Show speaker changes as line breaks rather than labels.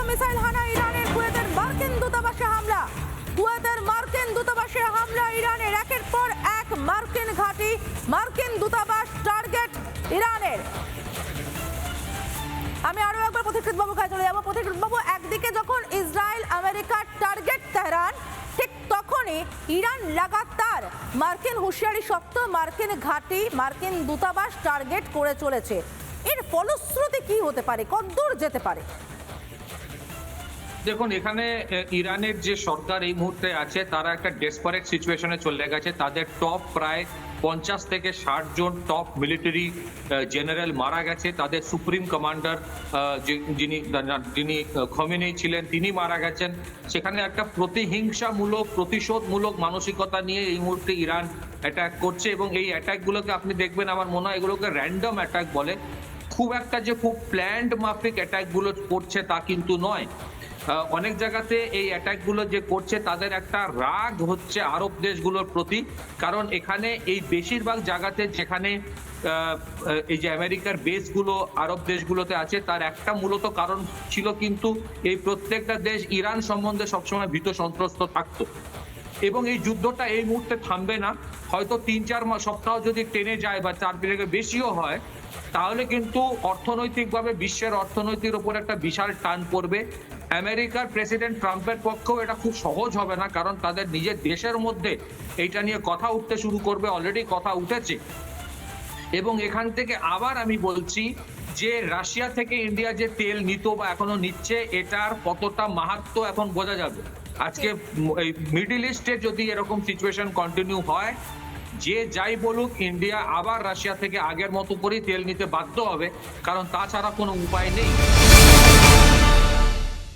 Missile হানা ইরানের কুয়েতের মার্কিন দূতাবাসে হামলা। কুয়েতের মার্কিন দূতাবাসে হামলা ইরানের, একের পর এক মার্কিন ঘাঁটি, মার্কিন দূতাবাস টার্গেট ইরানের। আমি আরো একবার পথিকৃৎ বাবুর কাছে চলে যাবো। পথিকৃৎ বাবু, একদিকে যখন ইসরায়েল আমেরিকার টার্গেট তেহরান, ঠিক তখনই ইরান লাগাতার মার্কিন হুঁশিয়ারি সত্ত্বেও মার্কিন ঘাঁটি, মার্কিন দূতাবাস টার্গেট করে চলেছে। এর ফলশ্রুতি কি হতে পারে, কতদূর যেতে পারে?
দেখুন, এখানে ইরানের যে সরকার এই মুহূর্তে আছে তারা একটা ডেসপারেট সিচুয়েশনে চলে গেছে। তাদের টপ প্রায় 50 থেকে 60 জন টপ মিলিটারি জেনারেল মারা গেছে। তাদের সুপ্রিম কমান্ডার যিনি খমেনি ছিলেন তিনি মারা গেছেন। সেখানে একটা প্রতিহিংসামূলক, প্রতিশোধমূলক মানসিকতা নিয়ে এই মুহূর্তে ইরান অ্যাটাক করছে, এবং এই অ্যাটাকগুলোকে আপনি দেখবেন, আমার মনে হয় এগুলোকে র্যান্ডম অ্যাটাক বলে। খুব একটা যে খুব প্ল্যান্ড মাফিক অ্যাটাকগুলো করছে তা কিন্তু নয়। অনেক জায়গাতে এই অ্যাটাকগুলো যে করছে তাদের একটা রাগ হচ্ছে আরব দেশগুলোর প্রতি, কারণ এখানে এই বেশিরভাগ জায়গাতে যেখানে এই যে আমেরিকার বেসগুলো আরব দেশগুলোতে আছে তার একটা মূলত কারণ ছিল কিন্তু এই প্রত্যেকটা দেশ ইরান সম্বন্ধে সবসময় ভীত সন্ত্রস্ত থাকতো, এবং এই যুদ্ধটা এই মুহূর্তে থামবে না। হয়তো 3-4 সপ্তাহ যদি টেনে যায় বা 4 থেকে বেশিও হয়, তাহলে কিন্তু অর্থনৈতিকভাবে বিশ্বের অর্থনীতির উপর একটা বিশাল টান পড়বে। আমেরিকার প্রেসিডেন্ট ট্রাম্পের পক্ষেও এটা খুব সহজ হবে না, কারণ তাদের নিজের দেশের মধ্যে এইটা নিয়ে কথা উঠতে শুরু করবে, অলরেডি কথা উঠেছে। এবং এখান থেকে আবার আমি বলছি যে রাশিয়া থেকে ইন্ডিয়া যে তেল নিত বা এখনো নিচ্ছে, এটার কতটা মাহাত্ম্য এখন বোঝা যাবে। আজকে এই মিডল ইস্টে যদি এরকম সিচুয়েশন কন্টিনিউ হয়, যে যাই বলুক, ইন্ডিয়া আবার রাশিয়া থেকে আগের মতো করেই তেল নিতে বাধ্য হবে, কারণ তাছাড়া কোনো উপায় নেই।